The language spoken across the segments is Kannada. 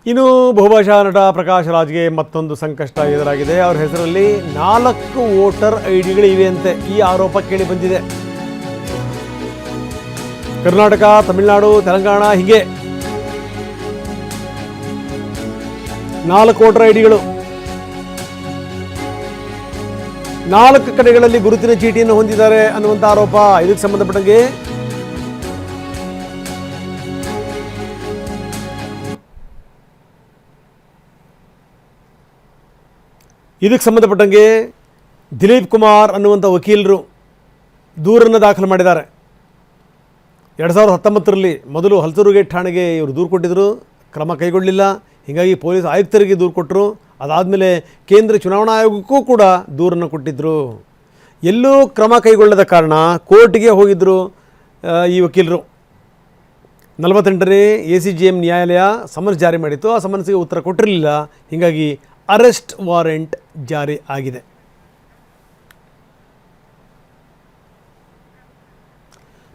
ಇನ್ನು ಬಹುಭಾಷಾ ನಟ ಪ್ರಕಾಶ್ ರಾಜ್ಗೆ ಮತ್ತೊಂದು ಸಂಕಷ್ಟ ಎದುರಾಗಿದೆ. ಅವರ ಹೆಸರಲ್ಲಿ 4 ವೋಟರ್ ಐಡಿಗಳಿವೆ ಅಂತೆ. ಈ ಆರೋಪ ಕೇಳಿ ಬಂದಿದೆ. ಕರ್ನಾಟಕ, ತಮಿಳುನಾಡು, ತೆಲಂಗಾಣ ಹೀಗೆ 4 ವೋಟರ್ ಐಡಿಗಳು. 4 ಕಡೆಗಳಲ್ಲಿ ಗುರುತಿನ ಚೀಟಿಯನ್ನು ಹೊಂದಿದ್ದಾರೆ ಅನ್ನುವಂಥ ಆರೋಪ. ಇದಕ್ಕೆ ಸಂಬಂಧಪಟ್ಟಂಗೆ ದಿಲೀಪ್ ಕುಮಾರ್ ಅನ್ನುವಂಥ ವಕೀಲರು ದೂರನ್ನು ದಾಖಲು ಮಾಡಿದ್ದಾರೆ. 2019ರಲ್ಲಿ ಮೊದಲು ಹಲಸೂರು ಠಾಣೆಗೆ ಇವರು ದೂರು ಕೊಟ್ಟಿದ್ದರು, ಕ್ರಮ ಕೈಗೊಳ್ಳಲಿಲ್ಲ. ಹೀಗಾಗಿ ಪೊಲೀಸ್ ಆಯುಕ್ತರಿಗೆ ದೂರು ಕೊಟ್ಟರು. ಅದಾದಮೇಲೆ ಕೇಂದ್ರ ಚುನಾವಣಾ ಆಯೋಗಕ್ಕೂ ಕೂಡ ದೂರನ್ನು ಕೊಟ್ಟಿದ್ದರು. ಎಲ್ಲೂ ಕ್ರಮ ಕೈಗೊಳ್ಳದ ಕಾರಣ ಕೋರ್ಟ್ಗೆ ಹೋಗಿದ್ದರು ಈ ವಕೀಲರು. 48ನೇ ACGM ನ್ಯಾಯಾಲಯ ಸಮನ್ಸ್ ಜಾರಿ ಮಾಡಿತ್ತು. ಆ ಸಮನ್ಸ್ಗೆ ಉತ್ತರ ಕೊಟ್ಟಿರಲಿಲ್ಲ. ಹೀಗಾಗಿ ಅರೆಸ್ಟ್ ವಾರೆಂಟ್ ಜಾರಿ ಆಗಿದೆ.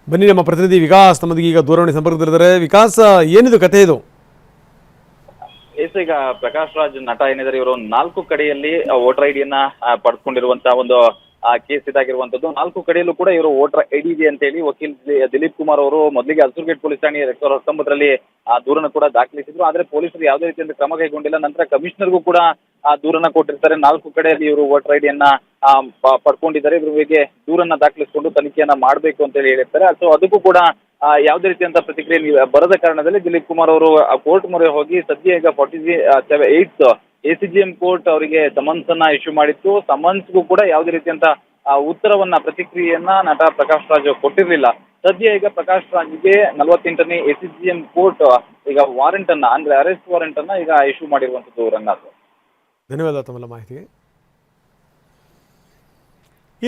ಬನ್ನಿ, ನಮ್ಮ ಪ್ರತಿನಿಧಿ ವಿಕಾಸ್ ನಮ್ಮದಿಗೆ ಈಗ ದೂರವಾಣಿ ಸಂಪರ್ಕದಲ್ಲಿದ್ದಾರೆ. ವಿಕಾಸ್, ಏನಿದು ಕಥೆ ಇದು? ಈಗ ಪ್ರಕಾಶ್ ರಾಜ್ ನಟ ಏನಿದ್ದಾರೆ, ಇವರು 4 ಕಡೆಯಲ್ಲಿ ವೋಟರ್ ಐಡಿಯನ್ನ ಪಡೆದುಕೊಂಡಿರುವಂತಹ ಒಂದು ಕೇಸ್ ಇದಾಗಿರುವಂತದ್ದು. 4 ಕಡೆಯಲ್ಲೂ ಕೂಡ ಇವರು ವೋಟರ್ ಐಡಿ ಇದೆ ಅಂತ ಹೇಳಿ ವಕೀಲ್ ದಿಲೀಪ್ ಕುಮಾರ್ ಅವರು ಮೊದಲಿಗೆ ಹಲಸೂರು ಪೊಲೀಸ್ ಠಾಣೆ 2019ರಲ್ಲಿ ದೂರನ್ನು ಕೂಡ ದಾಖಲಿಸಿದ್ರು. ಆದ್ರೆ ಪೊಲೀಸರು ಯಾವುದೇ ರೀತಿಯಿಂದ ಕ್ರಮ ಕೈಗೊಂಡಿಲ್ಲ. ನಂತರ ಕಮಿಷನರ್ಗೂ ಕೂಡ ದೂರನ್ನ ಕೊಟ್ಟಿರ್ತಾರೆ. 4 ಕಡೆಯಲ್ಲಿ ಇವರು ವೋಟರ್ ಐಡಿಯನ್ನ ಪಡ್ಕೊಂಡಿದ್ದಾರೆ. ಇದ್ರ ಬಗ್ಗೆ ದೂರನ್ನ ದಾಖಲಿಸಿಕೊಂಡು ತನಿಖೆಯನ್ನ ಮಾಡಬೇಕು ಅಂತ ಹೇಳಿ ಹೇಳಿರ್ತಾರೆ. ಸೊ ಅದಕ್ಕೂ ಕೂಡ ಯಾವುದೇ ರೀತಿಯಂತ ಪ್ರತಿಕ್ರಿಯೆ ಬರದ ಕಾರಣದಲ್ಲಿ ದಿಲೀಪ್ ಕುಮಾರ್ ಅವರು ಕೋರ್ಟ್ ಮೊರೆ ಹೋಗಿ ಸದ್ಯ ಈಗ 8th ACGM ಕೋರ್ಟ್ ಅವರಿಗೆ ಸಮನ್ಸ್ ಅನ್ನ ಇಶ್ಯೂ ಮಾಡಿತ್ತು. ಸಮನ್ಸ್ಗೂ ಕೂಡ ಯಾವುದೇ ರೀತಿಯಂತ ಉತ್ತರವನ್ನ ಪ್ರತಿಕ್ರಿಯೆಯನ್ನ ನಟ ಪ್ರಕಾಶ್ ರಾಜ್ ಕೊಟ್ಟಿರ್ಲಿಲ್ಲ. ಸದ್ಯ ಈಗ ಪ್ರಕಾಶ್ ರಾಜ್ಗೆ 48ನೇ ACGM ಕೋರ್ಟ್ ಈಗ ವಾರೆಂಟ್ ಅನ್ನ, ಅಂದ್ರೆ ಅರೆಸ್ಟ್ ವಾರೆಂಟ್ ಅನ್ನ ಈಗ ಇಶ್ಯೂ ಮಾಡಿರುವಂತದ್ದು. ರಂಗನಾಥ್, ಧನ್ಯವಾದ ತಮ್ಮ ಮಾಹಿತಿಗೆ.